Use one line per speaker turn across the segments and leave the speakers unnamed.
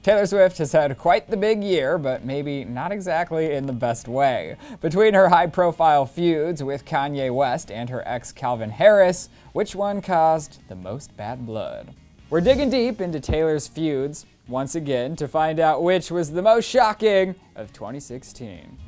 Taylor Swift has had quite the big year, but maybe not exactly in the best way. Between her high-profile feuds with Kanye West and her ex Calvin Harris, which one caused the most bad blood? We're digging deep into Taylor's feuds once again to find out which was the most shocking of 2016.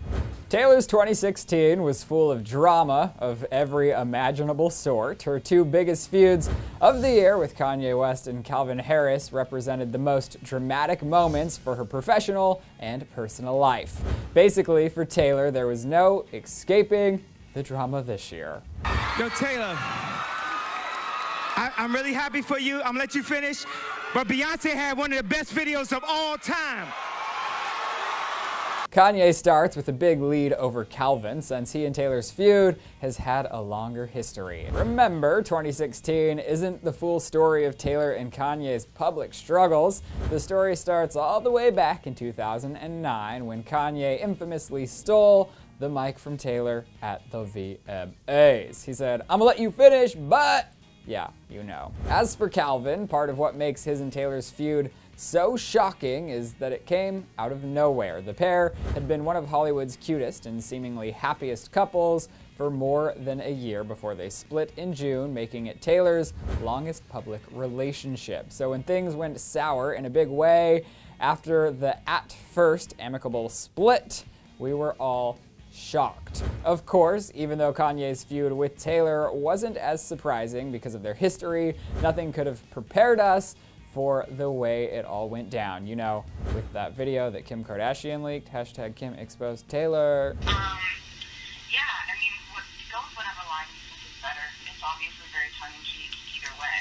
Taylor's 2016 was full of drama of every imaginable sort. Her two biggest feuds of the year with Kanye West and Calvin Harris represented the most dramatic moments for her professional and personal life. Basically, for Taylor, there was no escaping the drama this year.
Yo, Taylor, I'm really happy for you. I'm gonna let you finish, but Beyonce had one of the best videos of all time.
Kanye starts with a big lead over Calvin, since he and Taylor's feud has had a longer history. Remember, 2016 isn't the full story of Taylor and Kanye's public struggles. The story starts all the way back in 2009, when Kanye infamously stole the mic from Taylor at the VMAs. He said, "I'm gonna let you finish, but..." Yeah, you know. As for Calvin, part of what makes his and Taylor's feud so shocking is that it came out of nowhere. The pair had been one of Hollywood's cutest and seemingly happiest couples for more than a year before they split in June, making it Taylor's longest public relationship. So when things went sour in a big way after the at first amicable split, we were all shocked. Of course, even though Kanye's feud with Taylor wasn't as surprising because of their history, nothing could have prepared us for the way it all went down. You know, with that video that Kim Kardashian leaked, hashtag Kim exposed Taylor.
Yeah, I mean, go with whatever line you think is better. It's obviously very tongue-in-cheek either way.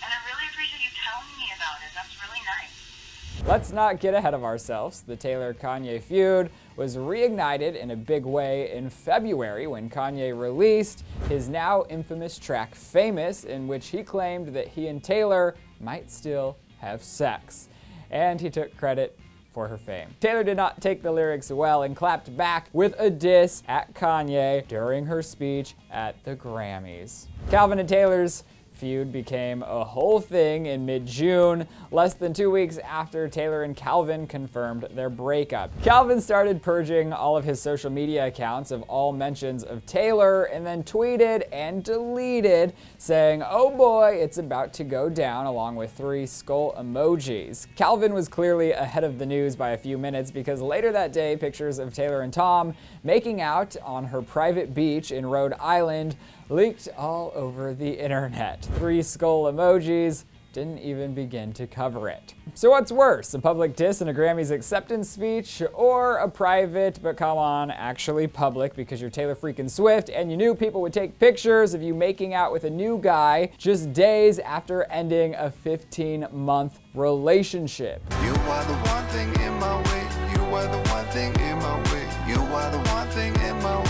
And I really appreciate you telling me about it. That's really nice.
Let's not get ahead of ourselves. The Taylor-Kanye feud was reignited in a big way in February when Kanye released his now infamous track Famous, in which he claimed that he and Taylor might still have sex. And he took credit for her fame. Taylor did not take the lyrics well and clapped back with a diss at Kanye during her speech at the Grammys. Calvin and Taylor's feud became a whole thing in mid-June, less than 2 weeks after Taylor and Calvin confirmed their breakup. Calvin started purging all of his social media accounts of all mentions of Taylor and then tweeted and deleted saying, "Oh boy, it's about to go down," along with 3 skull emojis. Calvin was clearly ahead of the news by a few minutes because later that day, pictures of Taylor and Tom making out on her private beach in Rhode Island leaked all over the internet. 3 skull emojis didn't even begin to cover it. So what's worse, a public diss in a Grammys acceptance speech, or a private, but come on, actually public because you're Taylor freaking Swift and you knew people would take pictures of you making out with a new guy just days after ending a 15-month relationship?
You are the one thing in my way. You are the one thing in my way. You are the one thing in my way.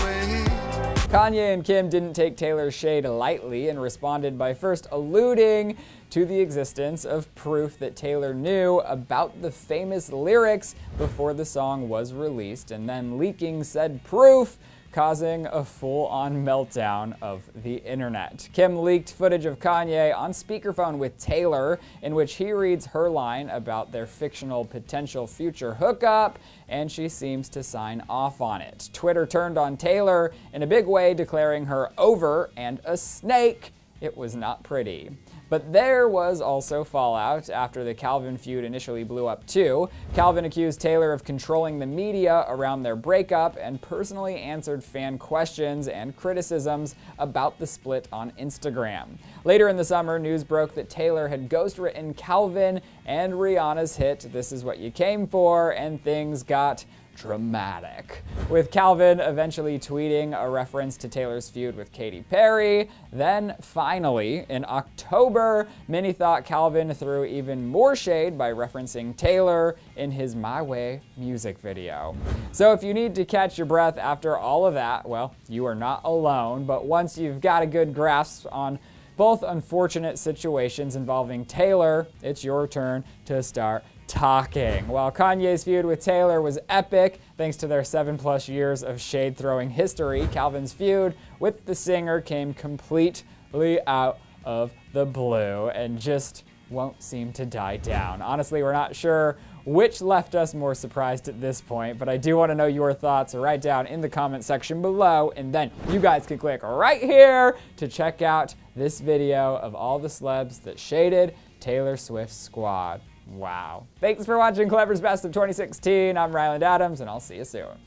Kanye and Kim didn't take Taylor's shade lightly and responded by first alluding to the existence of proof that Taylor knew about the famous lyrics before the song was released, and then leaking said proof, causing a full-on meltdown of the internet. Kim leaked footage of Kanye on speakerphone with Taylor, in which he reads her line about their fictional potential future hookup, and she seems to sign off on it. Twitter turned on Taylor in a big way, declaring her over and a snake. It was not pretty. But there was also fallout after the Calvin feud initially blew up too. Calvin accused Taylor of controlling the media around their breakup and personally answered fan questions and criticisms about the split on Instagram. Later in the summer, news broke that Taylor had ghostwritten Calvin and Rihanna's hit "This Is What You Came For," and things got dramatic, with Calvin eventually tweeting a reference to Taylor's feud with Katy Perry. Then finally, in October, many thought Calvin threw even more shade by referencing Taylor in his My Way music video. So if you need to catch your breath after all of that, well, you are not alone, but once you've got a good grasp on both unfortunate situations involving Taylor, it's your turn to start talking. While Kanye's feud with Taylor was epic, thanks to their 7+ years of shade-throwing history, Calvin's feud with the singer came completely out of the blue and just won't seem to die down. Honestly, we're not sure which left us more surprised at this point, but I do want to know your thoughts. Write down in the comment section below, and then you guys can click right here to check out this video of all the celebs that shaded Taylor Swift's squad. Wow. Thanks for watching Clevver's Best of 2016. I'm Ryland Adams, and I'll see you soon.